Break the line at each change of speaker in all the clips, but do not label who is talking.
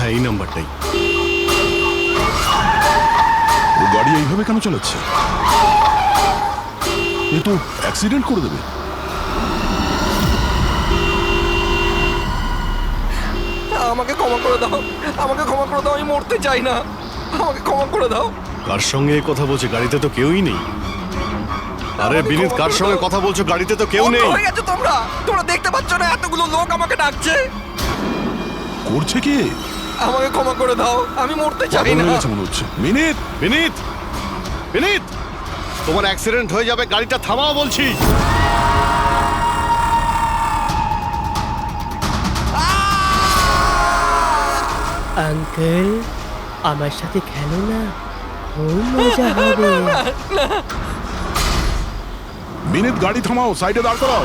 হ্যাঁ, এই নাম্বারটাই।
ও গাড়ি এইভাবে কেন চালাচ্ছে? এ তো অ্যাক্সিডেন্ট করে দেবে।
আমাকে ক্ষমা করে দাও, আমাকে ক্ষমা করে দাও, আমি মরতে চাই না, আমাকে ক্ষমা করে দাও।
কার সঙ্গে এই কথা বলছে? গাড়িতে তো কেউই নেই। আরে বিনীত, কার সঙ্গে কথা বলছো? গাড়িতে তো কেউ নেই।
হয়ে গেছে তোমরা, তোমরা দেখতে পাচ্ছ না এতগুলো লোক আমাকে ডাকছে?
করছে কি?
আমাকে ক্ষমা করে দাও, আমি মরতে চাই
পাগল
না।
হয়ে গেছে মনে হচ্ছে। মিনিট
বিনীত, বিনীত, তোমার অ্যাক্সিডেন্ট হয়ে যাবে, গাড়িটা থামাও বলছি।
আঙ্কেল, আমার সাথে খেলো না, খুব মজা হবে।
মিনিট, গাড়ি থামাও, সাইডে দাঁড় করাও।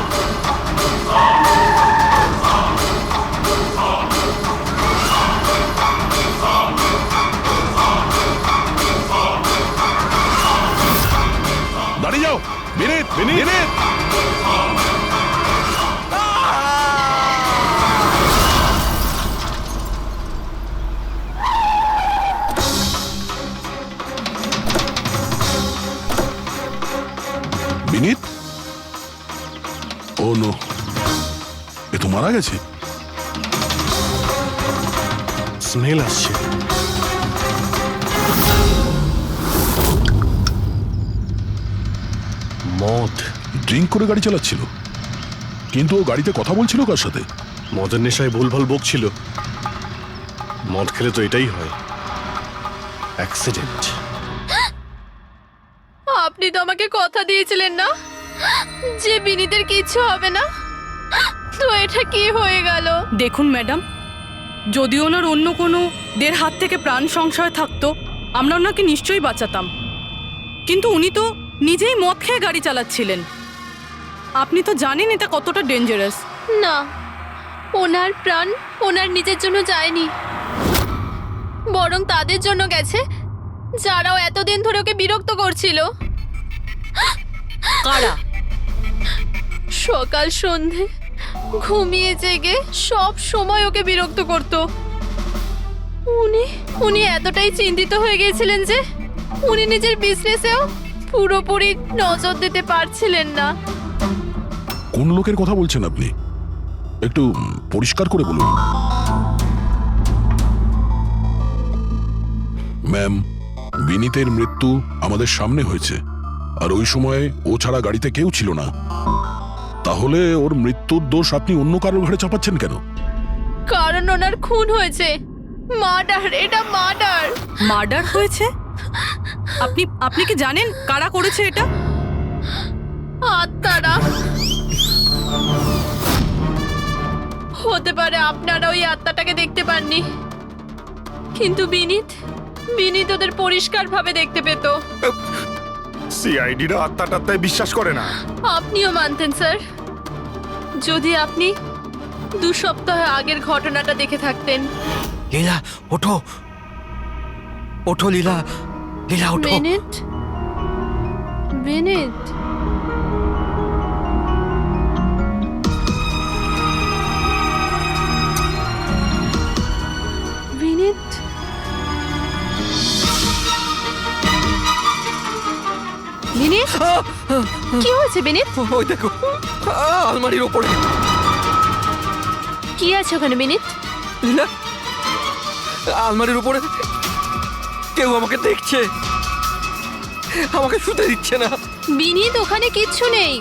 দাঁড়িয়ে যাও। মিনিট, মিনিট। বিনীত, ও নো, এ তো মারা গেছে।
স্মেল আসছে। মদ।
ড্রিঙ্ক করে গাড়ি চালাচ্ছিল, কিন্তু ও গাড়িতে কথা বলছিল কার সাথে?
মদের নেশায় ভুলভাল বকছিল। মদ খেলে তো এটাই হয়, অ্যাক্সিডেন্ট।
আপনি তো আমাকে কথা দিয়েছিলেন না যে বিনীতের কিচ্ছু হবে না, তো এটা কি হয়ে গেল?
দেখুন ম্যাডাম, যদি ওনার অন্য কোনো দের হাত থেকে প্রাণ সংশয় থাকতো আমরা ওনাকে নিশ্চয়ই বাঁচাতাম, কিন্তু উনি তো নিজেই মদ খেয়ে গাড়ি চালাচ্ছিলেন। আপনি তো জানেন এটা কতটা ডেঞ্জারাস।
না, ওনার প্রাণ ওনার নিজের জন্য যায়নি, বরং তাদের জন্য গেছে যারাও এতদিন ধরে ওকে বিরক্ত করছিল।
কারা?
সকাল সন্ধে ঘুমিয়ে জেগে সব সময় ওকে বিরক্ত করত। উনি এতটাই চিন্তিত হয়ে গিয়েছিলেন যে উনি নিজের বিজনেসেও পুরোপুরি নজর দিতে পারছিলেন না।
কোন লোকের কথা বলছেন আপনি? একটু পরিষ্কার করে বলুন। ম্যাম, বিনীতের মৃত্যু আমাদের সামনে হয়েছে, আর ওই সময় ও ছাড়া গাড়িতে কেউ ছিল না। তাহলে ওর মৃত্যুর দোষ আপনি অন্য কারোর ঘাড়ে চাপাচ্ছেন কেন?
কারণ ওনার খুন হয়েছে, মার্ডার, এটা মার্ডার।
মার্ডার হয়েছে? আপনি আপনি কি জানেন কারা করেছে এটা?
আত্মারা। হতে পারে আপনারা ওই আত্মাটাকে দেখতে পাননি, কিন্তু বিনীত ওদের পরিষ্কারভাবে দেখতে পেত।
সিআইডিরা আত্মাটাত্মায় বিশ্বাস করে না।
আপনিও মানতেন স্যার, যদি আপনি 2 সপ্তাহ আগের ঘটনাটা দেখে থাকতেন।
লীলা, ওঠো, ওঠো লীলা, লীলা ওঠো।
বিনীত, বিনীত, বিনীত, বিনীত, কি হয়েছে বিনীত?
ওই দেখো, আলমারির ওপরে।
কি আছে ওখানে বিনীত?
লীলা, আলমারির উপরে কেউ আমাকে দেখছে, আমাকে শুতে দিচ্ছে না।
বিনীত, ওখানে কিচ্ছু নেই,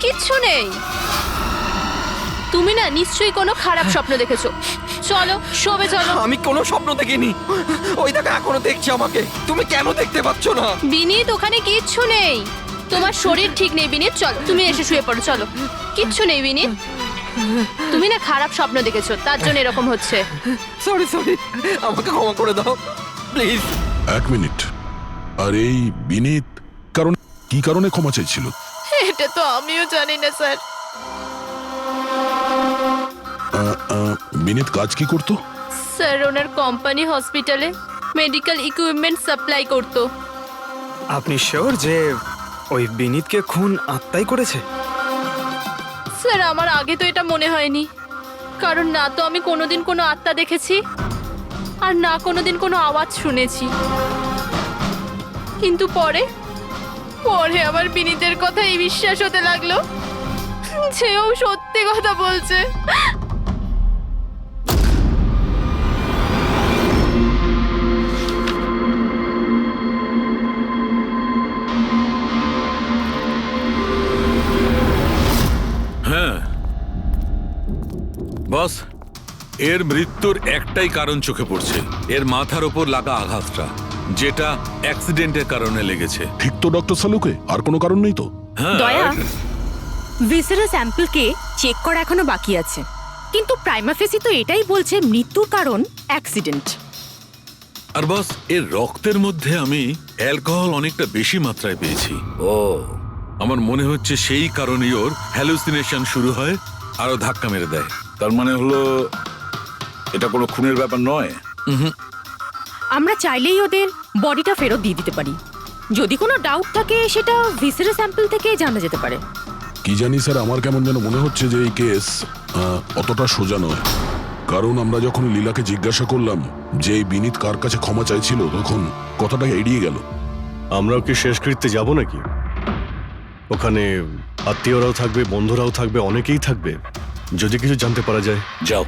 কিচ্ছু নেই। তুমি না নিশ্চয়ই কোনো খারাপ স্বপ্ন দেখেছো। চলো শোবে চলো।
আমি কোনো স্বপ্ন দেখিনি, ওই দেখো এখনো দেখছে আমাকে। তুমি কেন দেখতে পাচ্ছ না?
বিনীত, ওখানে কিচ্ছু নেই, তোমার শরীর ঠিক নেই বিনীত। চলো তুমি এসে শুয়ে পড়ো, চলো। কিচ্ছু নেই বিনীত, তুমি না খারাপ স্বপ্ন দেখেছো, তার জন্য এরকম হচ্ছে।
সরি সরি, আমাকে ক্ষমা করে দাও প্লিজ।
এক মিনিট, আর এই বিনীত কি কারণে ক্ষমা চাইছিল?
এটা তো আমিও জানি না স্যার।
বিনীত কাজ কি করতো?
স্যার ওনার কোম্পানি হসপিটালে মেডিকেল ইকুইপমেন্ট সাপ্লাই করতো।
আপনি শিওর যে ওই বিনীতকে খুন আত্মাই করেছে?
স্যার আমার আগে তো এটা মনে হয়নি, কারণ না তো আমি কোনোদিন কোনো আত্মা দেখেছি, আর না কোনোদিন কোনো আওয়াজ শুনেছি। কিন্তু পরে পরে আবার বিনীতের কথাই বিশ্বাস হতে লাগলো সেও সত্যি কথা বলছে।
হ্যাঁ বস, এর মৃত্যুর একটাই কারণ চোখে পড়ছে, এর মাথার ওপর লাগা আঘাতটা, যেটা অ্যাক্সিডেন্টের কারণে লেগেছে।
ঠিক তো ডক্টর সালুকে? আর কোনো কারণ নেই তো?
হ্যাঁ,
দয়া, ভিসেরাল স্যাম্পলকে চেক করা এখনো বাকি আছে, কিন্তু প্রাইমা ফেসি তো এটাই বলছে মৃত্যুর কারণ অ্যাক্সিডেন্ট।
আর বস, এর রক্তের মধ্যে আমি অ্যালকোহল অনেকটা বেশি মাত্রায় পেয়েছি। ও, আমার মনে হচ্ছে সেই কারণেই ওর হ্যালুসিনেশন শুরু হয় আর ও ধাক্কা মেরে দেয়।
তার মানে হলো এটা কোনো খুনের ব্যাপার নয়।
আমরা চাইলেই ওদের বডিটা ফেরত দিয়ে দিতে পারি। যদি কোনো ডাউট থাকে সেটা ভিসেরাল স্যাম্পল থেকে জানা যেতে পারে।
কি জানি স্যার, আমার কেমন যেন মনে হচ্ছে যে এই কেস অতটা সোজা নয়। কারণ আমরা যখন লীলাকে জিজ্ঞাসা করলাম যে এই বিনীত কার কাছে ক্ষমা চাইছিল, তখন কথাটা এড়িয়ে গেল।
আমরাও কি শেষকৃত্যে যাব নাকি? ওখানে আত্মীয়রাও থাকবে, বন্ধুরাও থাকবে, অনেকেই থাকবে। যদি কিছু জানতে পারা যায়।
যাও,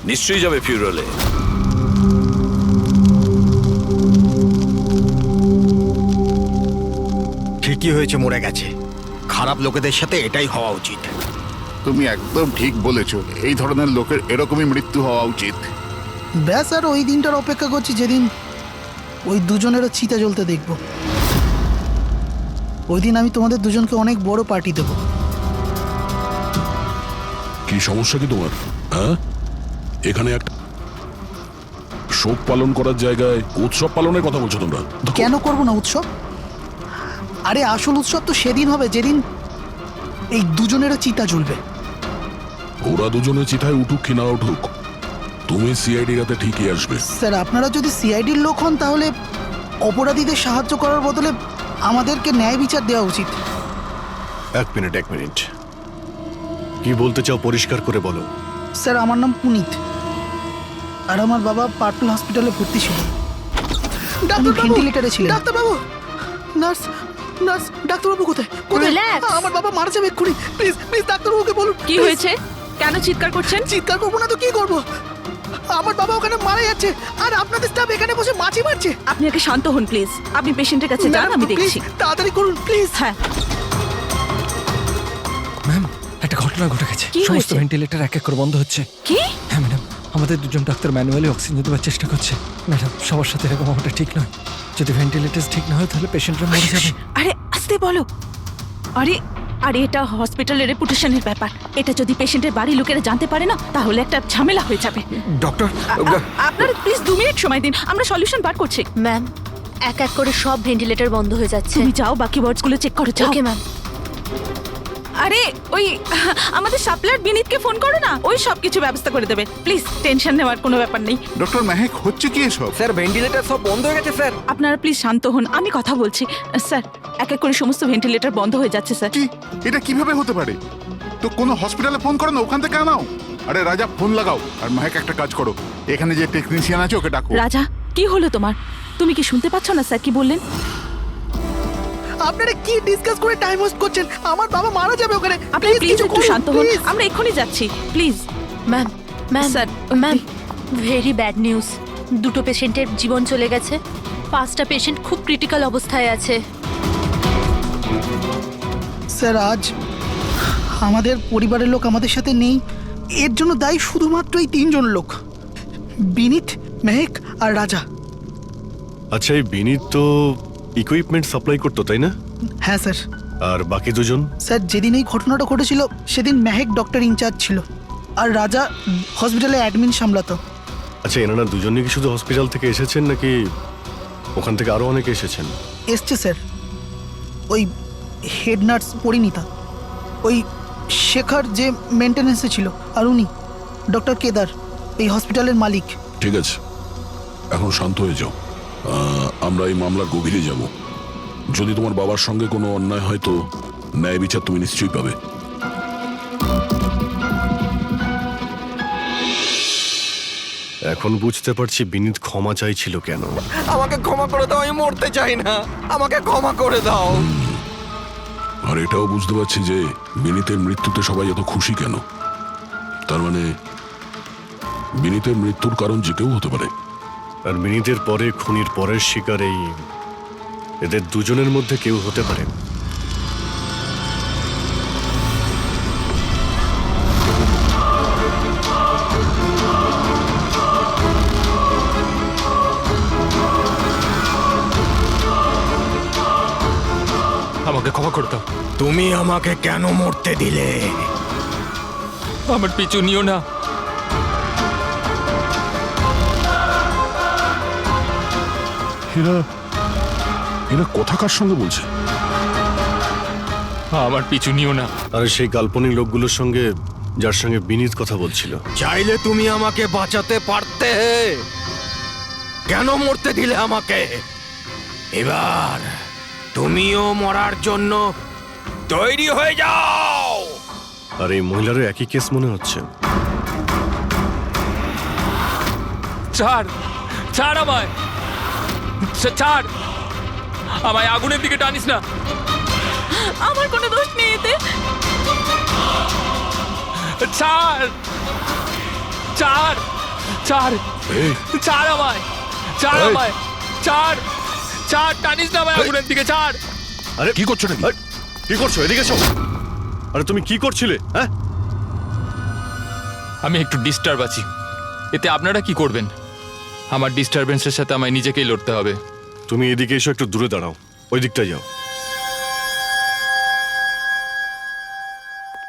নিশ্চয়ই যাবে ফিউরালে।
ঠিকই হয়েছে, মরে গেছে। খারাপ লোকেদের সাথে এটাই হওয়া উচিত।
তুমি একদম ঠিক বলেছো, এই ধরনের লোকের এরকমই মৃত্যু হওয়া উচিত।
ব্যাস, আর ওই দিনটার অপেক্ষা করছি যেদিন ওই দুজনেরও চিতা জ্বলতে দেখব। ওই দিন আমি তোমাদের দুজনকে অনেক বড় পার্টি দেব।
কি সমস্যা কি তোমার? হ্যাঁ, এখানে একটা শোক পালন করার জায়গায় উৎসব পালনের কথা বলছো তোমরা?
কেন করব না উৎসব? আরে আসল উৎসব তো সেদিন হবে যেদিন এই দুজনেরও চিতা জ্বলবে।
ওরা দুজনে চিতায় উঠুক কি না উঠুক, তুমি সিআইডি রাতে ঠিকই আসবে।
স্যার, আপনারা যদি সিআইডির লোক হন তাহলে অপরাধীদের সাহায্য করার বদলে আমাদেরকে ন্যায় বিচার দেওয়া উচিত।
এক মিনিট, কি বলতে চাও পরিষ্কার করে বলো।
স্যার, আমার নাম পুনিত, আর আমার বাবা পার্পল হসপিটালে ভর্তি ছিল। ভেন্টিলেটরে ছিলেন। ডাক্তারবাবু, নার্স, ডাক্তারবাবু কোথায়?
Relax.
আমার বাবা মারা যাবে এক্ষুনি। প্লিজ ডাক্তারবাবুকে বলুন।
কি হয়েছে? কেন চিৎকার করছেন?
চিৎকার করবো না তো কি করবো? আমার বাবা ওখানে মারা যাচ্ছে, আর আপনাদের স্টাফ এখানে বসে মাছি মারছে।
আপনি আগে শান্ত হন প্লিজ। আপনি পেশেন্টের কাছে যান, আমি দেখছি।
তাড়াতাড়ি করুন প্লিজ।
হ্যাঁ,
ম্যাম, একটা ঘটনা ঘটে গেছে।
কি
সমস্ত
হয়েছে?
ভেন্টিলেটর এক এক করে বন্ধ হচ্ছে।
কি?
হ্যাঁ ম্যাডাম, আমাদের দুজন ডাক্তার ম্যানুয়ালি অক্সিজেন দেওয়ার চেষ্টা করছে। ম্যাডাম, সবার সাথে এরকম হওয়াটা ঠিক নয়। যদি ভেন্টিলেটর ঠিক না হয় তাহলে পেশেন্টরা মরে যাবে।
আরে আস্তে বলো। আরে এটা হসপিটালের রেপুটেশনের ব্যাপার। এটা যদি পেশেন্টের বাড়ির লোকেরা জানতে পারে না তাহলে একটা ঝামেলা হয়ে যাবে।
ডক্টর,
আপনারা প্লিজ 2 মিনিট সময় দিন, আমরা সলিউশন বার করছি।
ম্যাম, এক এক করে সব ভেন্টিলেটর বন্ধ হয়ে যাচ্ছে।
তুমি যাও, বাকি ওয়ার্ডসগুলো চেক করো, যাও।
Okay ma'am.
আরে ওই আমাদের সাপ্লায়ার বিনীতকে ফোন করো না, ওই সব কিছু ব্যবস্থা করে দেবে। প্লিজ টেনশন নেওয়ার কোনো ব্যাপার নেই।
ডক্টর মেহেক, হচ্ছে কি এসব?
স্যার ভেন্টিলেটর সব বন্ধ হয়ে গেছে স্যার।
আপনারা প্লিজ শান্ত হন, আমি কথা বলছি। স্যার, এক এক করে সমস্ত ভেন্টিলেটর বন্ধ হয়ে যাচ্ছে স্যার।
কি, এটা কিভাবে হতে পারে? তো কোনো হসপিটালে ফোন করো না, ওখান থেকে আনাও। আরে রাজা, ফোন লাগাও। আর মেহেক, একটা কাজ করো, এখানে যে টেকনিশিয়ান আছে ওকে ডাকো।
রাজা, কি হলো তোমার? তুমি কি শুনতে পাচ্ছ না স্যার কি বললেন?
আপনারা কি ডিসকাস করে টাইম ওয়েস্ট করছেন? আমার বাবা মারা যাবে ওখানে।
আপনি প্লিজ একটু শান্ত হন, আমরা এক্ষুনি যাচ্ছি please.
Ma'am,
sir,
ma'am, very bad news. দুটো পেশেন্টের জীবন চলে গেছে। 5টা পেশেন্ট খুব ক্রিটিক্যাল অবস্থায় আছে।
স্যার, আজ আমাদের পরিবারের লোক আমাদের সাথে নেই। এর জন্য দায়ী শুধুমাত্র এই 3 জন লোক, বিনীত, মেহেক আর রাজা।
আচ্ছা, এই বিনীত তো ইকুইপমেন্ট সাপ্লাই করতো, তাই না?
হ্যাঁ স্যার।
আর বাকি দুজন?
স্যার, যেদিন এই ঘটনাটা ঘটেছিল সেদিন মেহেক ডক্টর ইনচার্জ ছিল, আর রাজা হসপিটালে অ্যাডমিন সামলাতো।
আচ্ছা, এনারা দুজনই কি শুধু হসপিটাল থেকে এসেছেন নাকি ওখান থেকে আরো অনেকে এসেছেন?
এসছে স্যার, ওই হেড নার্স পরিণীতা, ওই শেখর যে মেনটেন্যান্সে ছিল, আর উনি ডক্টর কেদার, এই হসপিটালের মালিক।
ঠিক আছে, এখন শান্ত হয়ে যাও। আমরা এই মামলার গভীরে যাব। যদি তোমার বাবার সঙ্গে কোনো অন্যায় হয় তো ন্যায় বিচার তুমি নিশ্চয়ই পাবে।
এখন বুঝতে পারছি বিনীত ক্ষমা চাইছিল কেন।
আমাকে ক্ষমা করে দাও, আমি মরতে চাই না, আমাকে ক্ষমা করে দাও।
আর এটাও বুঝতে পারছি যে বিনীতের মৃত্যুতে সবাই এত খুশি কেন। তার মানে বিনীতের মৃত্যুর কারণ যে কেউ হতে পারে।
আর বিনীতের পরে খুনির পরের শিকার এদের দুজনের মধ্যে কেউ হতে পারে।
আমাকে ক্ষমা করে দাও।
তুমি আমাকে কেন মরতে দিলে?
আমার পিছু নিও না।
এরা এরা কথা কার সঙ্গে বলছে?
আমার পিছু নিও না।
আর সেই কাল্পনিক লোকগুলোর সঙ্গে যার সঙ্গে বিনীত কথা বলছিল।
চাইলে তুমি আমাকে বাঁচাতে পারতে, কেন মরতে দিলে আমাকে? এবার তুমিও মরার জন্য তৈরি হয়ে যাও।
আর এই মহিলারও একই কেস মনে হচ্ছে।
ছাড়, ছাড় আমায়, ছাড় আমায়, আগুনের দিকে টানিস না।
আমার কোনো দোষ নেই এতে।
ছাড়, ছাড়, ছাড়,
এই,
ছাড় আমায়, ছাড়
এই।
আমায়, ছাড়, ছাড়, টানিস না আমায় আগুনের দিকে, ছাড়।
আরে
কি করছো নাকি?
আরে, কি করছো? এদিকে এসো। আরে তুমি কি করছিলে? হ্যাঁ,
আমি একটু ডিস্টার্ব আছি, এতে আপনারা কি করবেন? আমার ডিস্টারবেন্সের সাথে আমায় নিজেকেই লড়তে হবে।
তুমি এদিকে এসো, একটু দূরে দাঁড়াও, ওই দিকটায় যাও।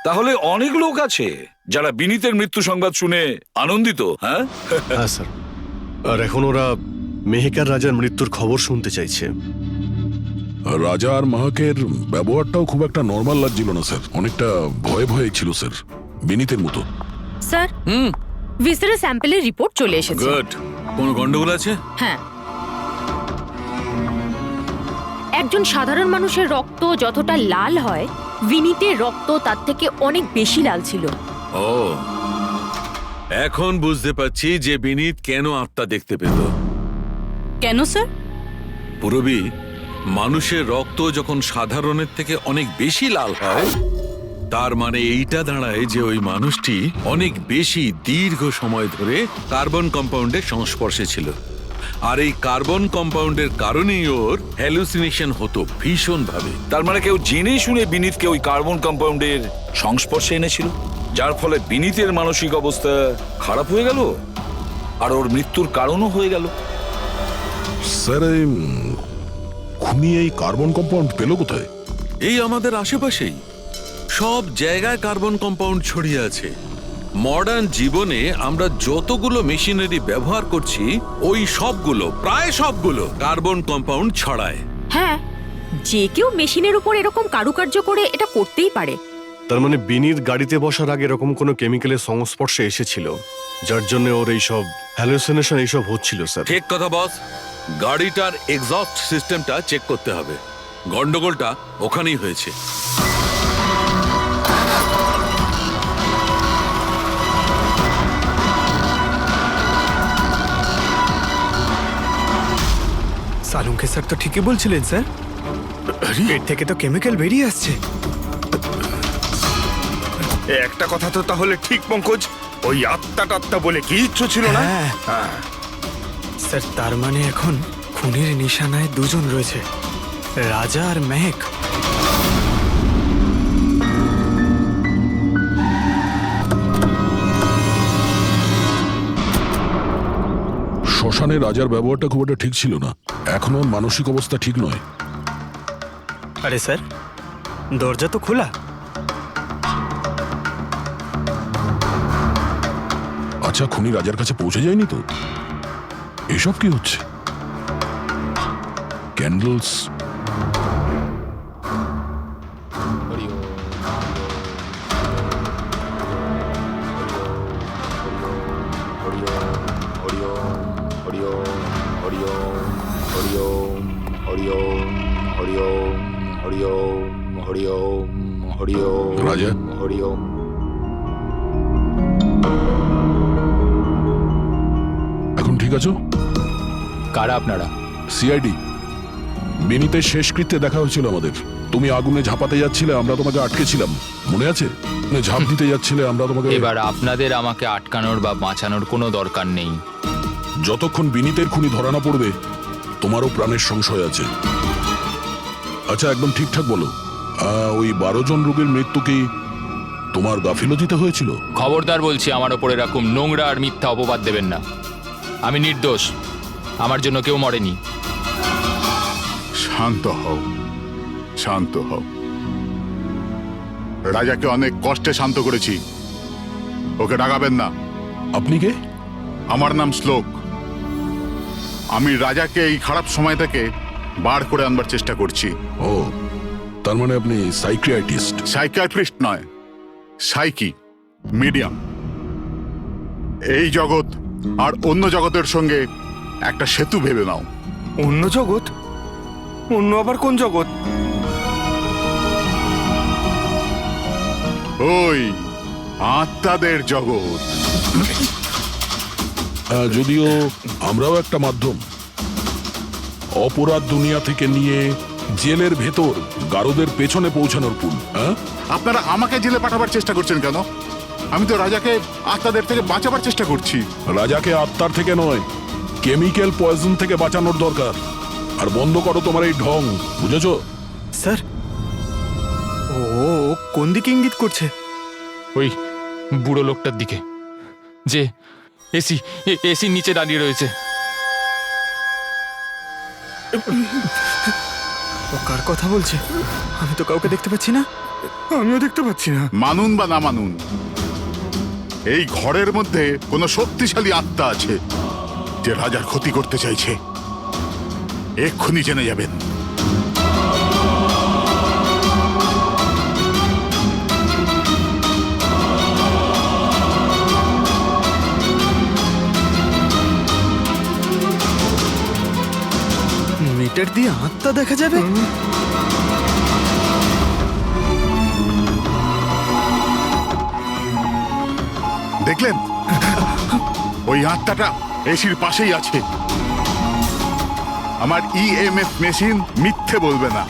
তাহলে অনেক লোক আছে যারা বিনীতের মৃত্যু সংবাদ শুনে আনন্দিত। হ্যাঁ,
হ্যাঁ স্যার। আর এখন ওরা মেহেকার রাজার মৃত্যুর খবর শুনতে চাইছে।
রাজা আর মাহাকের ব্যবহারটাও খুব একটা নর্মাল লাগছিল না স্যার, অনেকটা ভয়ে ভয়ে ছিল স্যার, বিনীতের মতো।
স্যার, ভিসারের স্যাম্পলের রিপোর্ট চলে এসেছে।
গুড। কোনো গন্ডগোল আছে?
হ্যাঁ, একজন সাধারণ মানুষের রক্ত যতটা লাল হয়, বিনীতের রক্ত তার থেকে অনেক বেশি লাল ছিল।
ও, এখন বুঝতে পারছি যে বিনীত কেন আত্মা দেখতে পেল।
কেন স্যার?
পুরবী, মানুষের রক্ত যখন সাধারণের থেকে অনেক বেশি লাল হয়, তার মানে এইটা দাঁড়ায় যে ওই মানুষটি অনেক বেশি দীর্ঘ সময় ধরে কার্বন কম্পাউন্ডের সংস্পর্শে ছিল। আর এই কার্বন কম্পাউন্ডের কারণেই ওর হ্যালুসিনেশন হতো ভীষণ ভাবে।
তার মানে কেউ জেনে শুনে বিনীতকে ওই কার্বন কম্পাউন্ডের সংস্পর্শে এনেছিল, যার ফলে বিনীতের মানসিক অবস্থা খারাপ হয়ে গেল আর ওর মৃত্যুর কারণও হয়ে গেল।
স্যার, এই খুনি এই কার্বন কম্পাউন্ড পেল কোথায়?
এই আমাদের আশেপাশেই সব জায়গায় কার্বন কম্পাউন্ড ছড়িয়ে আছে। মডার্ন জীবনে আমরা যতগুলো মেশিনারি ব্যবহার করছি, ওই সবগুলো, প্রায় সবগুলো কার্বন কম্পাউন্ড ছড়ায়।
হ্যাঁ, যে কেউ মেশিনের উপর এরকম কারুকার্য করে এটা করতেই পারে।
তার মানে বিনীত গাড়িতে বসার আগে এরকম কোনো কেমিক্যালের সংস্পর্শে এসেছিল, যার জন্য ওর এইসব হ্যালুসিনেশন এইসব হচ্ছিল স্যার।
ঠিক কথা বস। গাড়িটার এক্সস্ট সিস্টেমটা চেক করতে হবে। গন্ডগোলটা ওখানেই হয়েছে।
সালুঙ্কে স্যার তো ঠিকই বলছিলেন স্যার, এর থেকে তো কেমিক্যাল বেরিয়ে আসছে।
একটা কথা তো তাহলে ঠিক পঙ্কজ, ওই আত্মা টাত্মা বলে কিচ্ছু ছিল না।
হ্যাঁ স্যার, তার মানে এখন খুনের নিশানায় দুজন রয়েছে, রাজা আর মেহেক।
শ্মশানে রাজার ব্যবহারটা খুব একটা ঠিক ছিল না, এখনো মানসিক অবস্থা ঠিক নয়।
আরে স্যার, দরজা তো খোলা।
আচ্ছা, খুনি রাজার কাছে পৌঁছে যায়নি তো? এসব কি হচ্ছে? ক্যান্ডেলস, রাজা,
হরিওম।
আছো?
কারা আপনারা?
সিআইডি। বিনীতের শেষকৃত্যে দেখা হয়েছিল আমাদের। তুমি আগুনে ঝাঁপাতে যাচ্ছিলে, আমরা তোমাকে আটকেছিলাম, মনে আছে? ঝাঁপ দিতে যাচ্ছিলে, আমরা তোমাকে।
এবার আপনাদের আমাকে আটকানোর বা বাঁচানোর কোনো দরকার নেই।
যতক্ষণ বিনীতের খুনি ধরা না পড়বে তোমারও প্রাণের সংশয় আছে। আচ্ছা, একদম ঠিকঠাক বলো, ওই 12 জন রোগীর মৃত্যু কি তোমার গাফিলতিতে হয়েছিল?
খবরদার বলছি, আমার ওপরে এরকম নোংরা আর মিথ্যা অপবাদ দেবেন না। আমি নির্দোষ, আমার জন্য কেউ মরেনি।
শান্ত হও, শান্ত হও। রাজাকে অনেক কষ্টে শান্ত করেছি, ওকে ডাকাবেন না।
আপনি কে?
আমার নাম শ্লোক। আমি রাজাকে এই খারাপ সময় থেকে বার করে আনবার চেষ্টা করছি।
ও, তার মানে আপনি সাইকিয়াট্রিস্ট?
সাইকিয়াট্রিস্ট নয়, সাইকি, মিডিয়াম। এই জগৎ আর অন্য জগতের সঙ্গে একটা সেতু ভেবে নাও।
অন্য জগৎ? অন্য আবার কোন জগৎ?
ওই আত্মাদের জগৎ।
যদিও আমরাও একটা মাধ্যম। অপরাধ দুনিয়া থেকে নিয়ে জেলের ভেতর গারদের পেছনে পৌঁছানোর পুল।
আপনারা আমাকে জেলে পাঠাবার চেষ্টা করছেন কেন? আমি তো রাজাকে আত্মাদের থেকে বাঁচাবার চেষ্টা করছি।
রাজাকে আত্মার থেকে নয়, কেমিক্যাল পয়জন থেকে বাঁচানোর দরকার। আর বন্ধ করো তোমার এই ঢং, বুঝেছো?
স্যার, ও কোন দিকে ইঙ্গিত করছে?
ওই বুড়ো লোকটার দিকে, যে এসি নিচে দাঁড়িয়ে রয়েছে।
ও কার কথা বলছে? আমি তো কাউকে দেখতে পাচ্ছি না। আমিও দেখতে পাচ্ছি না।
মানুন বা না মানুন, এই ঘরের মধ্যে কোনো শক্তিশালী আত্মা আছে যে রাজার ক্ষতি করতে চাইছে। এক্ষুনি জেনে যাবেন।
মিটার দিয়ে আত্মা দেখা যাবে?
দেখলেন, ওই আত্মাটা এসির পাশেই আছে। আমার ইএমএফ মেশিন মিথ্যে বলবে না।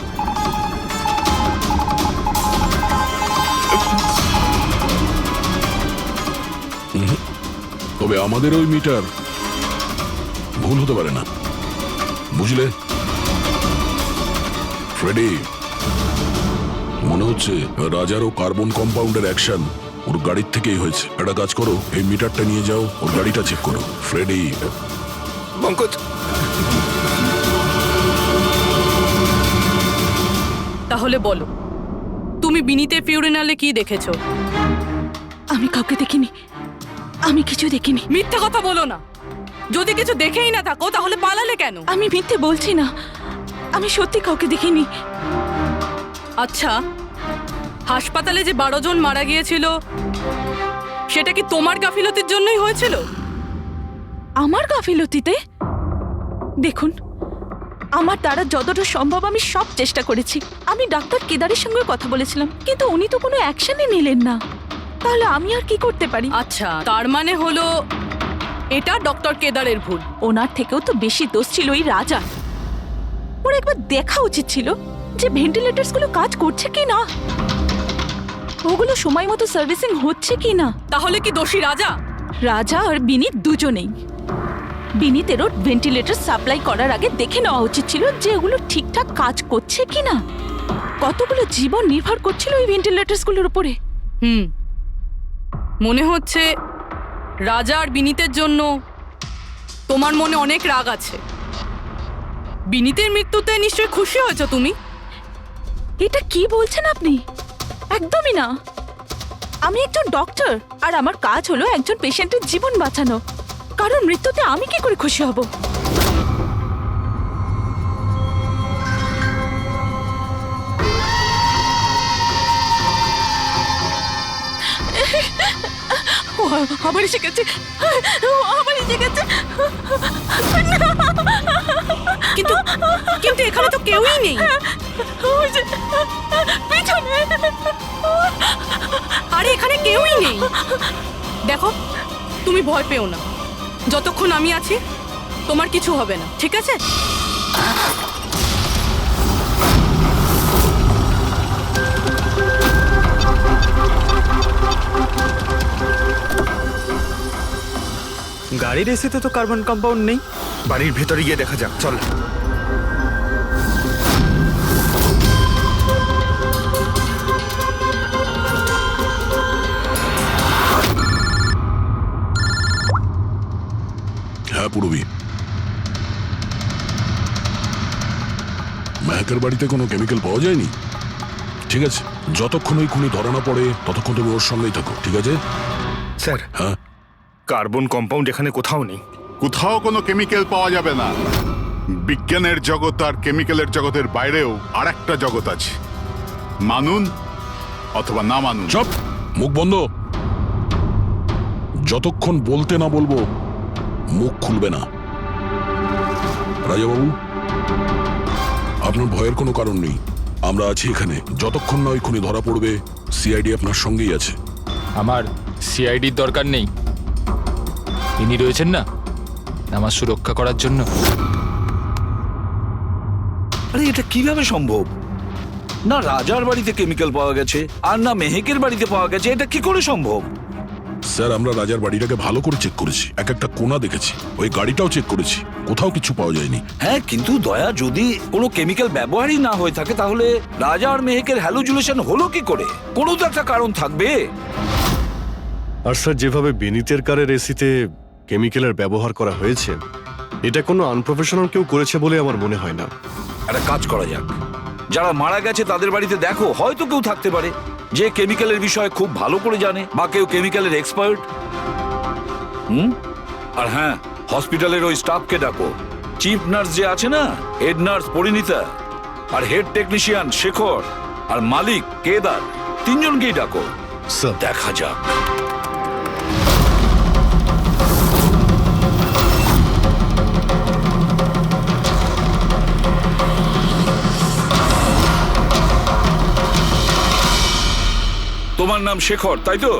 তবে আমাদের ওই মিটার ভুল হতে পারে না, বুঝলে? ফ্রেডি, মনে হচ্ছে রাজারও কার্বন কম্পাউন্ডের অ্যাকশন ওর গাড়ির থেকেই হয়েছে। একটা কাজ করো, এই মিটারটা নিয়ে যাও, ওর গাড়িটা চেক করো। ফ্রেডি।
পঙ্কজ,
তাহলে বলো, তুমি বিনীতের ফিউরিনালে কি দেখেছো?
আমি কাউকে দেখিনি, আমি কিছু দেখিনি।
মিথ্যা কথা বলো না। যদি কিছু দেখেই না থাকো তাহলে পালালে কেন?
আমি মিথ্যে বলছি না, আমি সত্যি কাউকে দেখিনি।
আচ্ছা, হাসপাতালে যে 12 জন মারা গিয়েছিল সেটা কি তোমার গাফিলতির জন্যই হয়েছিল?
আমার গাফিলতিতে? দেখুন, আমার দ্বারা যতটা সম্ভব আমি সব চেষ্টা করেছি। আমি ডাক্তার কেদারের সঙ্গে কথা বলেছিলাম, কিন্তু উনি তো কোনো অ্যাকশনই নিলেন না। তাহলে আমি আর কি করতে পারি?
আচ্ছা, তার মানে হলো এটা ডক্টর কেদারের ভুল।
ওনার থেকেও তো বেশি দোষ ছিল ওই রাজা। ওর একবার দেখা উচিত ছিল যে ভেন্টিলেটরস গুলো কাজ করছে কি না, ওগুলো সময় মতো সার্ভিসিং হচ্ছে কি না।
তাহলে কি দোষী রাজা?
রাজা আর বিনীত দুজনেই। বিনীতেরও ভেন্টিলেটর সাপ্লাই করার আগে দেখে নেওয়া উচিত ছিল যে ওগুলো ঠিকঠাক কাজ করছে কি না। কতগুলো জীবন নির্ভর করছিল ওই ভেন্টিলেটরস গুলোর উপরে।
মনে হচ্ছে রাজা আর বিনীতের জন্য তোমার মনে অনেক রাগ আছে। বিনীতের মৃত্যুতে নিশ্চয়ই খুশি হয়েছো তুমি?
এটা কি বলছেন আপনি? একদমই না। আমি একজন ডক্টর, আর আমার কাজ হলো একজন পেশেন্টের জীবন বাঁচানো। কারণ মৃত্যুতে আমি কি করে খুশি হব? আবার এসে গেছে, আবার এসে গেছে।
কিন্তু কিন্তু এখানে তো কেউই নেই। আরে এখানে কেউই নেই। দেখো, তুমি ভয় পেও না। যতক্ষণ আমি আছি তোমার কিছু হবে না, ঠিক আছে?
গাড়ির এসিতে তো কার্বন কম্পাউন্ড নেই।
বাড়ির ভেতরে গিয়ে দেখা যাক, চল।
হ্যাঁ পূরবী, মেহকের বাড়িতে কোনো কেমিক্যাল পাওয়া যায়নি? ঠিক আছে, যতক্ষণ ওই খুনি ধরা না পড়ে ততক্ষণ তুমি ওর সঙ্গেই থাকো, ঠিক আছে?
স্যার,
হ্যাঁ,
কার্বন কম্পাউন্ড এখানে কোথাও নেই।
কোথাও কোনো কেমিক্যাল পাওয়া যাবে না। বিজ্ঞানের জগৎ আর কেমিক্যালের জগতের বাইরেও আর একটা জগৎ আছে, মানুন অথবা না মানুন।
চুপ, মুখ বন্ধ। যতক্ষণ বলতে না বলবো মুখ খুলবে না। রাজাবাবু, আপনার ভয়ের কোনো কারণ নেই, আমরা আছি এখানে। যতক্ষণ না ওই খুনি ধরা পড়বে সিআইডি আপনার সঙ্গেই আছে।
আমার সিআইডির দরকার নেই, ইনি রয়েছেন না আমার সুরক্ষা করার জন্য।
আরে এটা কিভাবে সম্ভব? না রাজার বাড়িতে কেমিক্যাল পাওয়া গেছে আর না মেহেকের বাড়িতে পাওয়া গেছে, এটা কি করে সম্ভব?
স্যার, আমরা রাজার বাড়িটাকে ভালো করে চেক করেছি, এক একটা কোণা দেখেছি, ওই গাড়িটাও চেক করেছি, কোথাও কিছু পাওয়া যায়নি।
হ্যাঁ, কিন্তু দয়া, যদি কোনো কেমিক্যাল ব্যবহারই না হয়ে থাকে তাহলে রাজা আর মেহেকের হ্যালোজুলেশন হলো কি করে? কোনো তো একটা কারণ থাকবে।
আর স্যার, যেভাবে বিনীতের কারের এসিতে কেমিক্যালের ব্যবহার করা হয়েছে, এটা কোনো আনপ্রফেশনাল কেউ করেছে বলে আমার মনে হয় না।
একটা কাজ করা যাক, যারা মারা গেছে তাদের বাড়িতে দেখো, হয়তো কেউ থাকতে পারে যে কেমিক্যালের বিষয়ে খুব ভালো করে জানে, বা কেউ কেমিক্যালের এক্সপার্ট। আর হ্যাঁ, হসপিটালের ওই স্টাফকে ডাকো। চিফ নার্স যে আছে না, হেড নার্স পরিণীতা, আর হেড টেকনিশিয়ান শেখর, আর মালিক কেদার, তিনজনকেই ডাকো। দেখা যাক। তোমার নাম শেখর, তাই তো?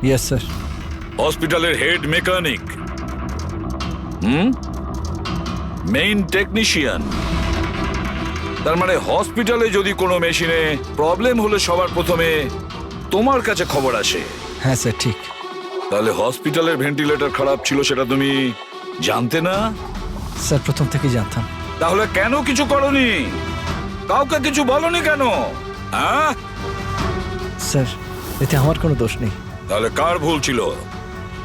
Yes sir.
হসপিটালের হেড মেকানিক, মেইন টেকনিশিয়ান। তার মানে হসপিটালে যদি কোনো মেশিনে প্রবলেম হলে সবার প্রথমে তোমার কাছে খবর আসে।
হ্যাঁ স্যার, ঠিক।
তাহলে হসপিটালের ভেন্টিলেটর খারাপ ছিল সেটা তুমি জানতে না?
স্যার, প্রথম থেকেই জানতাম।
তাহলে কেন কিছু করনি? কাউকে কিছু বলনি কেন? হ্যাঁ
স্যার, এতে আমার কোনো দোষ নেই।
তাহলে কার ভুল ছিল?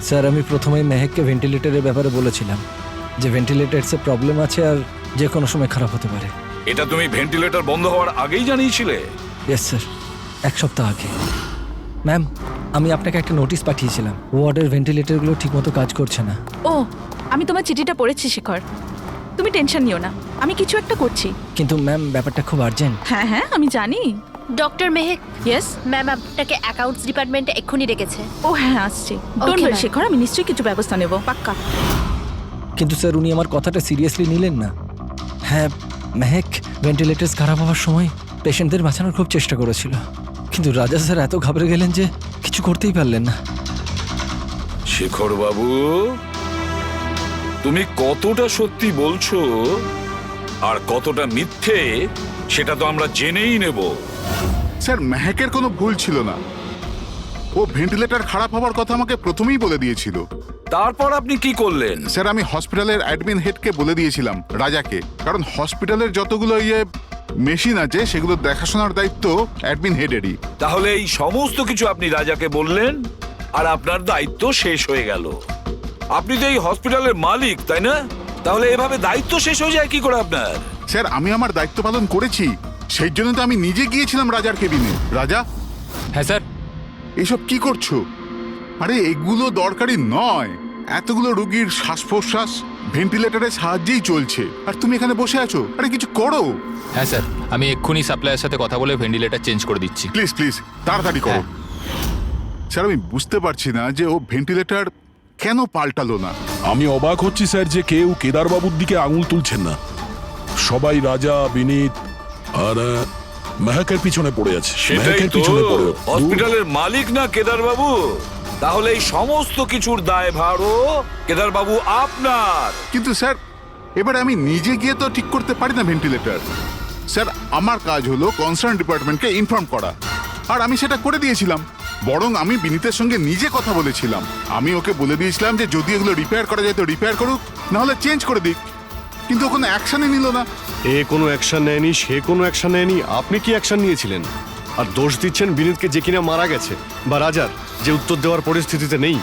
স্যার, আমি প্রথমেই মেহেককে ভেন্টিলেটরের ব্যাপারে বলেছিলাম যে ভেন্টিলেটরসে প্রবলেম আছে আর যে কোনো সময় খারাপ হতে পারে।
এটা তুমি ভেন্টিলেটর বন্ধ হওয়ার আগেই জানিয়েছিলে?
ইয়েস স্যার, এক সপ্তাহ আগে। ম্যাম, আমি আপনাকে একটা নোটিশ পাঠিয়েছিলাম, ওয়ার্ডের ভেন্টিলেটরগুলো ঠিকমতো কাজ করছে না।
ও, আমি তোমার চিঠিটা পড়েছি শেখর, তুমি টেনশন নিও না, আমি কিছু একটা করছি।
কিন্তু ম্যাম, ব্যাপারটা খুব আর্জেন্ট।
হ্যাঁ হ্যাঁ, আমি জানি।
ডক্টর মেহেক।
ইয়েস
ম্যাম, আপনাকে অ্যাকাউন্টস ডিপার্টমেন্টে এক্ষুনি ডেকেছে।
ও হ্যাঁ, আসছি। ডোন্ট ওয়ারি শেখর, আমি নিশ্চয়ই কিছু ব্যবস্থা নেব, পাক্কা।
কিন্তু স্যার, উনি আমার কথাটা সিরিয়াসলি নিলেন না। হ্যাঁ, মেহেক ভেন্টিলেটরস খারাপ হওয়ার সময় পেশেন্টদের বাঁচানোর খুব চেষ্টা করেছিল, কিন্তু রাজা স্যার এত ঘাবড়ে গেলেন যে কিছু করতেই পারলেন না।
শেখর বাবু, তুমি কতটা সত্যি বলছো আর কতটা মিথ্যে সেটা তো আমরা জেনেই নেব।
স্যার, মেহেকের কোনো ভুল ছিল না, ও ভেন্টিলেটর খারাপ হওয়ার কথা আমাকে প্রথমেই বলে দিয়েছিল।
তারপর আপনি কি করলেন?
স্যার, আমি হসপিটালের অ্যাডমিন হেডকে বলে দিয়েছিলাম, রাজাকে, কারণ হসপিটালের যতগুলো মেশিন আছে সেগুলো দেখাশোনার দায়িত্ব অ্যাডমিন হেডেরই।
তাহলে এই সমস্ত কিছু আপনি রাজাকে বললেন আর আপনার দায়িত্ব শেষ হয়ে গেল। আপনি তো এই হসপিটালের মালিক, তাই না? তাহলে এভাবে দায়িত্ব শেষ হয়ে যায় কি করে আপনার?
স্যার, আমি আমার দায়িত্ব পালন করেছি, সেই জন্য তো আমি নিজে গিয়েছিলাম রাজার কেবিনে। রাজা।
হ্যাঁ স্যার।
এসব কি করছো? আরে এগুলো দরকারি নয়, এতগুলো রোগীর শ্বাস প্রশ্বাস ভেন্টিলেটরের সাহায্যেই চলছে, আর তুমি এখানে বসে আছো। আরে কিছু করো।
হ্যাঁ স্যার, আমি এক্ষুনি সাপ্লাইয়ের সাথে কথা বলে ভেন্টিলেটর চেঞ্জ করে দিচ্ছি।
প্লিজ প্লিজ তাড়াতাড়ি করো। স্যার, আমি বুঝতে পারছি না যে ও ভেন্টিলেটর কেন পাল্টালো না।
আমি অবাক হচ্ছি স্যার যে কেউ কেদারবাবুর দিকে আঙুল তুলছেন না। সবাই রাজা, বিনীত আর মেহেকের পিছনে পড়ে আছে।
সেটাই তো, হসপিটালের মালিক না কেদার বাবু? তাহলে এই সমস্ত কিছুর দায়ভারও কেদার বাবু আপনার।
কিন্তু স্যার এবার আমি নিজে গিয়ে তো ঠিক করতে পারি না ভেন্টিলেটর। স্যার আমার কাজ হলো কনসার্ন ডিপার্টমেন্টকে ইনফর্ম করা, আর আমি সেটা করে দিয়েছিলাম। বরং আমি বিনীতের সঙ্গে নিজে কথা বলেছিলাম। আমি ওকে বলে দিয়েছিলাম যে যদি এগুলো রিপেয়ার করা যায় তো রিপেয়ার করুক, নাহলে চেঞ্জ করে দিক। কিন্তু ও কোনো অ্যাকশনই নিল না।
এ কোনো অ্যাকশন নেয়নি, সে কোনো অ্যাকশন নেয়নি, আপনি কি অ্যাকশন নিয়েছিলেন? আর দোষ দিচ্ছেন বিনীতকে, যে কিনা মারা গেছে, বা রাজার, যে উত্তর দেওয়ার পরিস্থিতিতে নেই।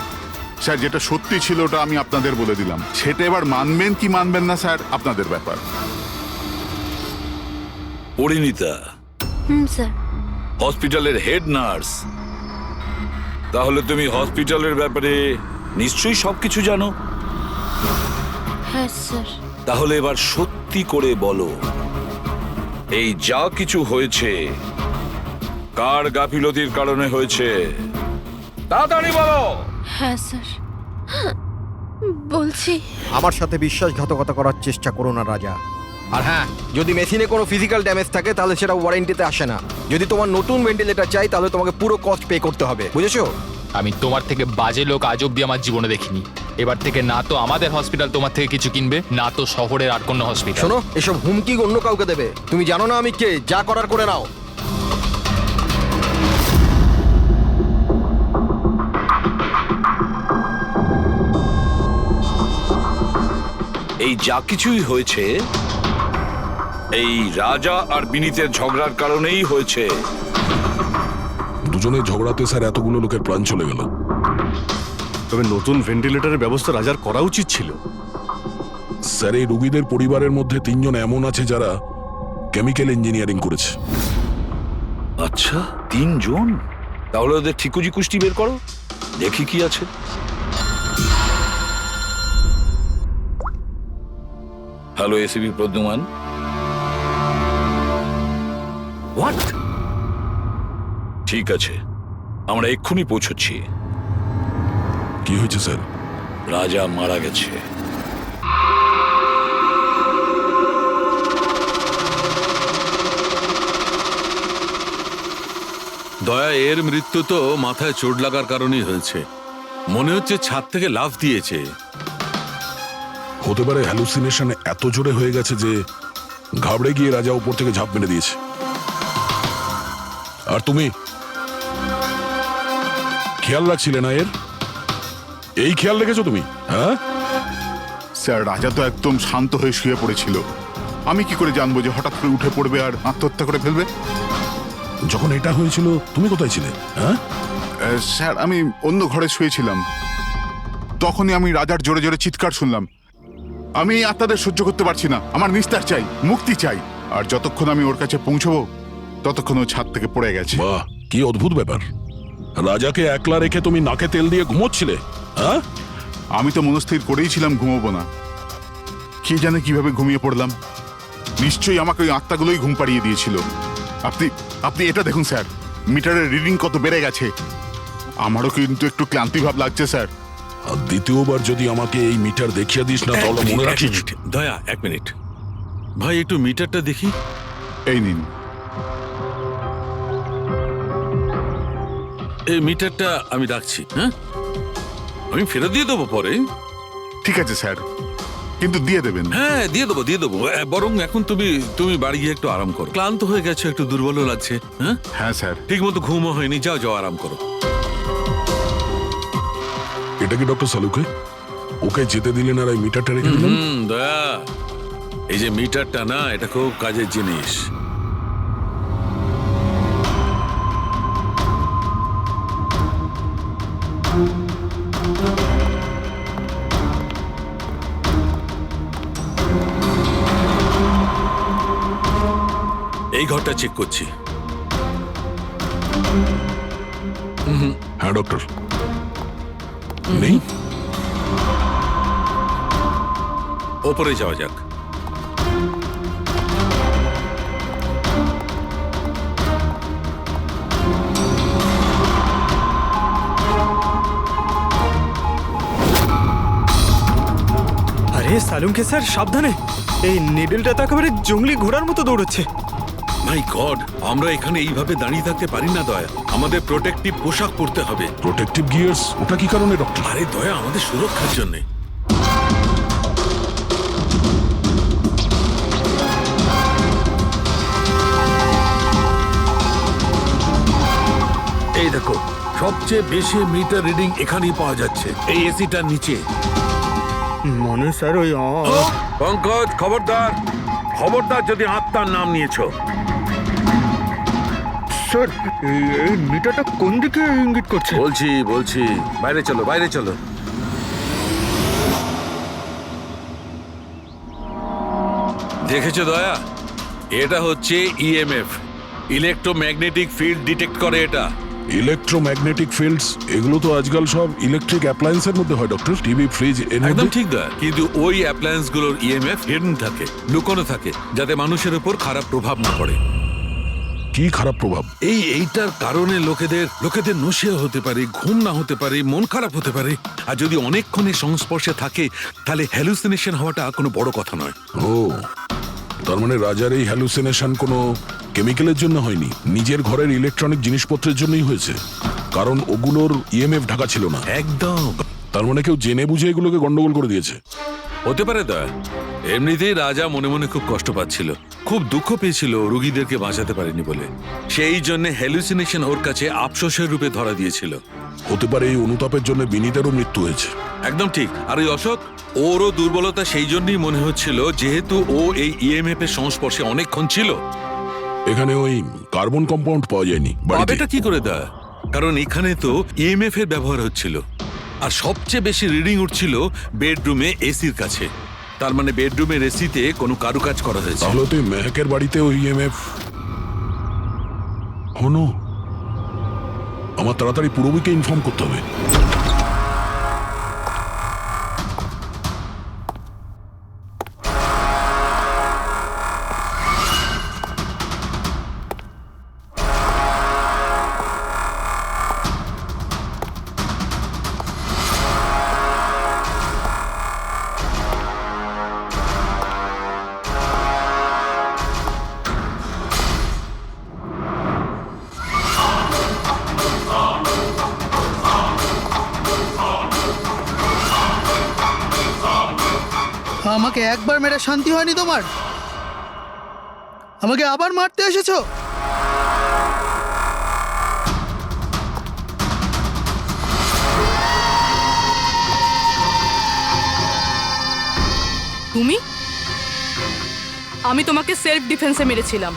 স্যার যেটা সত্যি ছিল ওটা আমি আপনাদের বলে দিলাম, সেটা এবার মানবেন কি মানবেন না স্যার আপনাদের ব্যাপার।
পরিণীতা
স্যার।
হসপিটালের হেড নার্স, তাহলে তুমি হসপিটালের ব্যাপারে নিশ্চয়ই সবকিছু জানো।
হ্যাঁ স্যার।
তাহলে এবার সত্যি করে বলো, এই যা কিছু হয়েছে কার গাফিলতির কারণে হয়েছে? তাড়াতাড়ি বলো।
হ্যাঁ স্যার, বলছি।
আমার সাথে বিশ্বাসঘাতকতা করার চেষ্টা করো না রাজা। আর হ্যাঁ, যদি মেশিনে কোনো ফিজিক্যাল ড্যামেজ থাকে তাহলে সেটা ওয়ারেন্টিতে আসে না। যদি তোমার নতুন ভেন্টিলেটর চাই তাহলে তোমাকে পুরো কস্ট পে করতে হবে, বুঝেছো?
আমি তোমার থেকে বাজে লোক আজ অব্দি আমার জীবনে দেখিনি। এবার থেকে না তো আমাদের হসপিটাল তোমার থেকে কিছু কিনবে, না তো শহরের আর কোনো হসপিটাল।
শোনো, এসব হুমকি অন্য কাউকে দেবে। তুমি জানো না আমি কে, যা করার করে নাও।
এই যা কিছুই হয়েছে এই রাজা আর বিনীতের ঝগড়ার কারণেই হয়েছে।
দুজনের ঝগড়াতে স্যার এতগুলো লোকের প্রাণ চলে গেল।
তবে নতুন ভেন্টিলেটরের ব্যবস্থা রাজার করা উচিত ছিল।
স্যার এই রোগীদের পরিবারের মধ্যে 3 জন এমন আছে যারা কেমিক্যাল ইঞ্জিনিয়ারিং করেছে।
আচ্ছা, 3 জন? তাহলে ওদের ঠিকুজি কুষ্টি বের করো, দেখি কি আছে। Hello ACP Pradyuman. হোয়াট? ঠিক আছে, আমরা এক্ষুনি পৌঁছচ্ছি।
কি হয়েছে স্যার?
রাজা মারা গেছে।
দয়া, এর মৃত্যু তো মাথায় চোট লাগার কারণেই হয়েছে। মনে হচ্ছে ছাদ থেকে লাফ দিয়েছে।
হতে পারে হ্যালুসিনেশন এত জোরে হয়ে গেছে যে ঘাবড়ে গিয়ে রাজা উপর থেকে ঝাঁপ মেরে দিয়েছে। আর তুমি খেয়াল রাখছিলে না এর? এই খেয়াল রেখেছো তুমি? হ্যাঁ
স্যার রাজা তো একদম শান্ত হয়ে শুয়ে পড়েছিল। আমি কি করে জানবো যে হঠাৎ করে উঠে পড়বে আর আত্মহত্যা করে ফেলবে?
যখন এটা হয়েছিল তুমি কোথায় ছিলে? হ্যাঁ
স্যার আমি অন্য ঘরে শুয়েছিলাম। তখনই আমি রাজার জোরে জোরে চিৎকার শুনলাম। আমি এই আত্মাদের সহ্য করতে পারছি না, আমার নিস্তার চাই, মুক্তি চাই। আর যতক্ষণ আমি ওর কাছে পৌঁছবো ততক্ষণ ও ছাদ থেকে পড়ে গেছে।
বাহ, কি অদ্ভুত ব্যাপার। রাজাকে একলা রেখে তুমি নাকে তেল দিয়ে ঘুমোচ্ছিলে? হ্যাঁ,
আমি তো মনস্থির করেই ছিলাম ঘুমোবো না। কে জানে কিভাবে ঘুমিয়ে পড়লাম। নিশ্চয়ই আমাকে ওই আত্মাগুলোই ঘুম পাড়িয়ে দিয়েছিল। আপনি এটা দেখুন স্যার, মিটারের রিডিং কত বেড়ে গেছে। আমারও কিন্তু একটু ক্লান্তি ভাব লাগছে স্যার।
আর দ্বিতীয়বার যদি আমাকে এই মিটার দেখিয়ে দিস না তাহলে মনে রাখিস।
দয়া, 1 মিনিট ভাই, একটু মিটারটা দেখি।
এই নিন।
এই মিটারটা আমি রাখছি। হ্যাঁ, আমি ফেরত দিয়ে দেবো পরে।
ঠিক আছে স্যার, কিন্তু দিয়ে দেবেন।
হ্যাঁ, দিয়ে দেবো। বরং এখন তুমি বাড়ি গিয়ে একটু আরাম করো। ক্লান্ত হয়ে গেছে, একটু দুর্বলও লাগছে। হ্যাঁ
হ্যাঁ স্যার।
ঠিক মতো ঘুমও হয়নি। যাও আরাম করো।
এটা কি ডক্টর সালুকে? ওকে যেতে দিলেন আর এই মিটারটা রেখে দিলেন?
দয়া, এই যে মিটারটা না, এটা খুব কাজের জিনিস। এই ঘরটা চেক করছি।
হ্যাঁ ডক্টর, নেই।
ওপরে যাওয়া যাক।
আরে সালুঙ্কে স্যার, সাবধানে। এই নিডলটা তো একেবারে জঙ্গলি ঘোড়ার মতো দৌড়চ্ছে।
মাই গড, আমরা এখানে এইভাবে দাঁড়িয়ে থাকতে পারি না দয়া। আমাদের প্রোটেক্টিভ পোশাক পরতে হবে।
প্রোটেক্টিভ গিয়ার্স ওটা কি কারণে ডক্টর?
আরে দয়া, আমাদের সুরক্ষার জন্য। এই দেখো, সবচেয়ে বেশি মিটার রিডিং এখানেই পাওয়া যাচ্ছে, এই এসিটার নিচে।
মনে স্যার ওই
পঙ্কজ, খবরদার খবরদার যদি আত্মার নাম নিয়েছো।
স্যার এই মিটারটা কোন দিকে ইঙ্গিত করছে?
বলছি বাইরে চলো, বাইরে চলো। দেখেছো দয়া, এটা হচ্ছে ইএমএফ, ইলেকট্রোম্যাগনেটিক ফিল্ড ডিটেক্ট করে এটা।
ইলেকট্রোম্যাগনেটিক ফিল্ডস, এগুলো তো আজকাল সব ইলেকট্রিক অ্যাপ্লায়েন্সের মধ্যে হয় ডক্টর, টিভি, ফ্রিজ,
একদম ঠিক দয়া, কিন্তু ওই অ্যাপ্লায়েন্স গুলোর ইএমএফ হিডেন থাকে, লুকোনো থাকে, যাতে মানুষের উপর খারাপ প্রভাব না পড়ে।
কি খারাপ প্রভাব?
এইটার কারণে লোকেদের নশিয়া হতে পারে, ঘুম না হতে পারে, মন খারাপ হতে পারে, আর যদি অনেকক্ষণের সংস্পর্শে থাকে তাহলে হ্যালুসিনেশন হওয়াটা কোনো বড় কথা নয়।
ও, তার মানে রাজার এই হ্যালুসিনেশন কোনো কেমিক্যালের জন্য হয়নি, নিজের ঘরের ইলেকট্রনিক জিনিসপত্রের জন্যই হয়েছে, কারণ ওগুলোর ইএমএফ ঢাকা ছিল না।
একদম।
তার মানে কেউ জেনে বুঝে এগুলোকে গন্ডগোল করে দিয়েছে।
হতে পারে দয়া, এমনিতেই রাজা মনে মনে খুব কষ্ট পাচ্ছিল, খুব দুঃখ পেয়েছিল রোগীদেরকে বাঁচাতে পারেনি বলে, সেই জন্য হ্যালুসিনেশন ওর কাছে আফসোসের রূপে ধরা দিয়েছিল।
হতে পারে এই অনুতাপের জন্য বিনীতেরও মৃত্যু হয়েছে।
একদম ঠিক। আর ওই অশোক, ওরও দুর্বলতা সেই জন্যই মনে হচ্ছিল, যেহেতু ও এই ইএমএফ এর সংস্পর্শে অনেকক্ষণ ছিল।
এখানে ওই কার্বন কম্পাউন্ড পাওয়া যায়নি বাড়িতে।
এটা কি করে দয়া? কারণ এখানে তো ইএমএফ এর ব্যবহার হচ্ছিল, আর সবচেয়ে বেশি রিডিং উঠছিল বেডরুমে এসির কাছে। তার মানে বেডরুমের এসিতে কোনো কারুকাজ করা হয়েছে।
তাহলে তো মেহেকের বাড়িতে ওই ইএমএফ হনো। আমার তাড়াতাড়ি পুরবীকে ইনফর্ম করতে হবে।
আমাকে একবার মেরে শান্তি হয়নি তোমার? আমাকে আবার মারতে এসেছো?
তুমি? আমি তোমাকে সেলফ ডিফেন্সে মেরেছিলাম,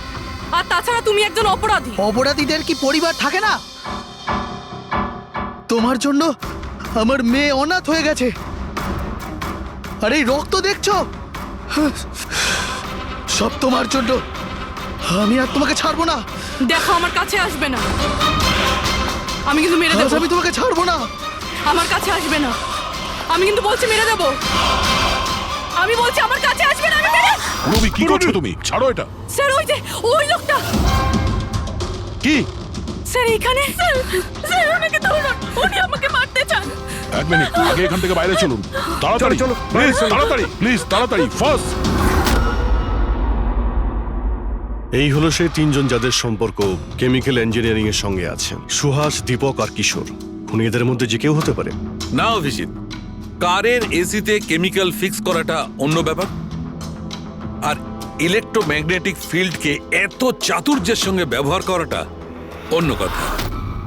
আর তাছাড়া তুমি একজন অপরাধী।
অপরাধীদের কি পরিবার থাকে না? তোমার জন্য আমার মেয়ে অনাথ হয়ে গেছে, আর এই রক্ত দেখছো, সব তোমার জন্য। আমি আর তোমাকে ছাড়বো না।
দেখো, আমার কাছে আসবে না, আমি কিন্তু মেরে দেবো।
আমি তোমাকে ছাড়বো না।
আমার কাছে আসবে না, আমি কিন্তু বলছি মেরে দেবো। আমি বলছি আমার কাছে আসবে না, আমি মেরে।
পুরবী, কি করছো তুমি? ছাড়ো এটা।
স্যার, ওই যে ওই লোকটা।
কি?
স্যার এখানে। স্যার ওনাকে ধরুন, উনি আমাকে মারতে চান।
এক মিনিট, আগে এখান থেকে বাইরে চলুন, তাড়াতাড়ি চলো, প্লিজ তাড়াতাড়ি, প্লিজ তাড়াতাড়ি, ফার্স্ট।
এই হলো সেই তিনজন যাদের সম্পর্ক কেমিক্যাল ইঞ্জিনিয়ারিং এর সঙ্গে আছে, সুহাস, দীপক আর কিশোর। খুনি এদের মধ্যে যে কেউ হতে পারে।
না অভিজিৎ, কারের এসিতে কেমিক্যাল ফিক্স করাটা অন্য ব্যাপার, আর ইলেকট্রোম্যাগনেটিক ফিল্ডকে এত চাতুর্যের সঙ্গে ব্যবহার করাটা অন্য কথা।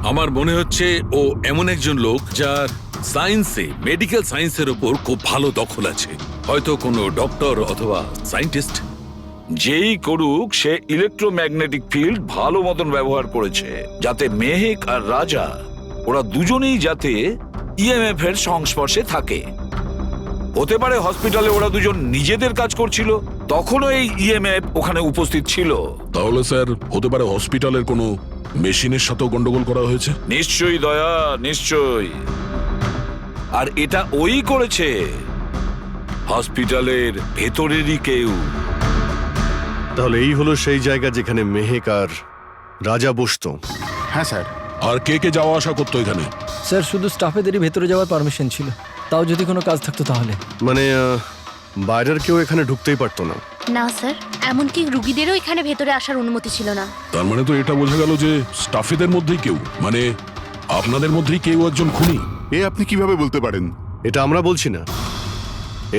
আমার মনে হচ্ছে ও এমন একজন লোক যার সায়েন্সে, মেডিকেল সায়েন্সের উপর খুব ভালো দখল আছে, হয়তো কোনো ডক্টর অথবা সায়েন্টিস্ট।
যেই করুক, সে ইলেকট্রোম্যাগনেটিক ফিল্ড ভালো মতন ব্যবহার করেছে, যাতে মেহেক আর রাজা ওরা দুজনেই যাতে ইএমএফ এর সংস্পর্শে থাকে। হতে পারে হসপিটালে ওরা দুজন নিজেদের কাজ করছিল, তখনও এই ইএমএফ ওখানে উপস্থিত ছিল।
তাহলে স্যার হতে পারে হসপিটালের কোনো মেশিনের সাথেও গন্ডগোল করা হয়েছে।
নিশ্চয়ই দয়া, নিশ্চয়ই। আর এটা ওই করেছে, হসপিটালের ভেতরেরই কেউ।
তাহলে এই হলো সেই জায়গা যেখানে মেহেক আর রাজা বসতো।
হ্যাঁ স্যার।
আর কে কে যাওয়া আসা করতো এখানে?
স্যার শুধু স্টাফেদেরই ভেতরে যাওয়ার পারমিশন ছিল, তাও যদি কোনো কাজ থাকতো তাহলে।
মানে বাইরের কেউ এখানে ঢুকতেই পারতো না?
না স্যার। এমনকি রুগীদেরও এখানে ভেতরে আসার অনুমতি ছিল না।
তার মানে তো এটা বোঝা গেল যে স্টাফেদের মধ্যেই কেউ, মানে আপনাদের মধ্যেই কেউ একজন খুনি।
এ আপনি কিভাবে বলতে পারেন?
এটা আমরা বলছি না,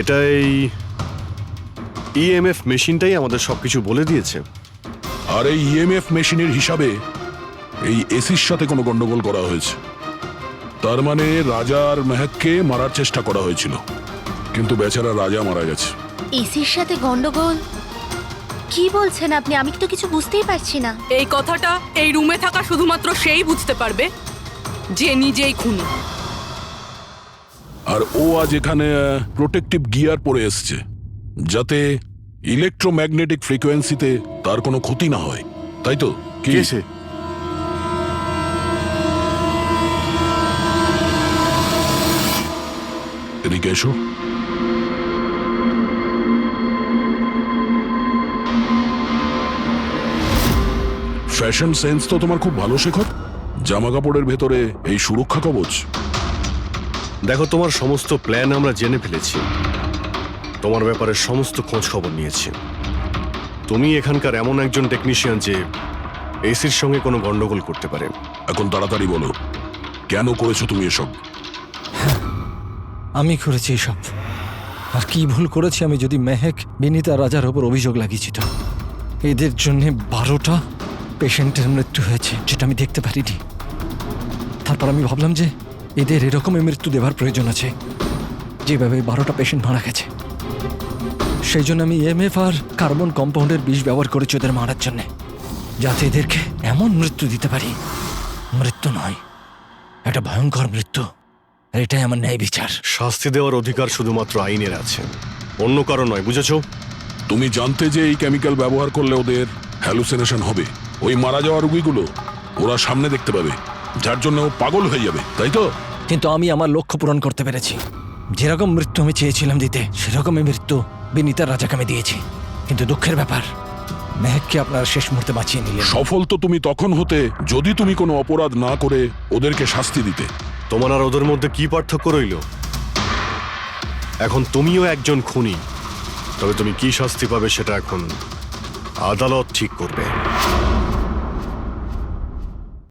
এটা এই ইএমএফ মেশিনটাই আমাদের সবকিছু বলে দিয়েছে।
আর এই ইএমএফ মেশিনের হিসাবে এই এসির সাথে কোনো গন্ডগোল করা হয়েছে। তার মানে রাজা আর মেহেককে মারার চেষ্টা করা হয়েছিল, কিন্তু বেচারা রাজা মারা গেছে।
এসির সাথে গন্ডগোল? কি বলছেন আপনি? আমি তো কিছু বুঝতেই পারছি না।
এই কথাটা এই রুমে থাকা শুধুমাত্র সেই বুঝতে পারবে যে নিজেই খুনি।
আর ও আজ এখানে প্রোটেক্টিভ গিয়ার পরে এসছে, যাতে ইলেকট্রোম্যাগনেটিক ফ্রিকোয়েন্সিতে তার কোনো ক্ষতি না হয়, তাই তো? কি
কেসে
এদিকে এসো। ফ্যাশন সেন্স তো তোমার খুব ভালো, শেখর। জামা কাপড়ের ভেতরে এই সুরক্ষা কবচ।
দেখো, তোমার সমস্ত প্ল্যান আমরা জেনে ফেলেছি, তোমার ব্যাপারে সমস্ত খোঁজ খবর নিয়েছি। তুমি এখানকার এমন একজন টেকনিশিয়ান যে এসির সঙ্গে কোনো গন্ডগোল করতে পারে।
এখন তাড়াতাড়ি বলো, কেন করেছো তুমি এসব?
আমি করেছি এসব। আর কি ভুল করেছি আমি যদি মেহেক, বিনীতা, রাজার ওপর অভিযোগ লাগিয়েছি তো? এদের জন্য 12টা পেশেন্টের মৃত্যু হয়েছে, যেটা আমি দেখতে পারিনি। তারপর আমি ভাবলাম যে এদের এরকমই মৃত্যু দেওয়ার প্রয়োজন আছে, যেভাবে 12টা পেশেন্ট মারা গেছে। সেই জন্য আমি এমএফ আর কার্বন কম্পাউন্ডের বিষ ব্যবহার করেছি ওদের মারার জন্য, যাতে এদেরকে এমন মৃত্যু দিতে পারি, মৃত্যু নয়, একটা ভয়ঙ্কর মৃত্যু। আর এটাই আমার ন্যায় বিচার।
শাস্তি দেওয়ার অধিকার শুধুমাত্র আইনের আছে, অন্য কারো নয়, বুঝেছো?
তুমি জানতে যে এই কেমিক্যাল ব্যবহার করলে ওদের হ্যালুসিনেশন হবে। ওই মারা যাওয়া রোগীগুলো ওরা সামনে দেখতে পাবে, যার জন্য ও পাগল হয়ে যাবে, তাই তো?
কিন্তু আমি আমার লক্ষ্য পূরণ করতে পেরেছি। যেরকম মৃত্যু আমি চেয়েছিলাম দিতে, সেরকমই মৃত্যু বিনীতার রাজাকে আমি দিয়েছি। কিন্তু দুঃখের ব্যাপার, মেহেককে আপনারা শেষ মুহূর্তে বাঁচিয়ে নিলেন।
সফল তো তুমি তখন হতে যদি তুমি কোনো অপরাধ না করে ওদেরকে শাস্তি দিতে।
তোমার আর ওদের মধ্যে কি পার্থক্য রইল? এখন তুমিও একজন খুনি, তবে তুমি কি শাস্তি পাবে সেটা এখন আদালত ঠিক করবে।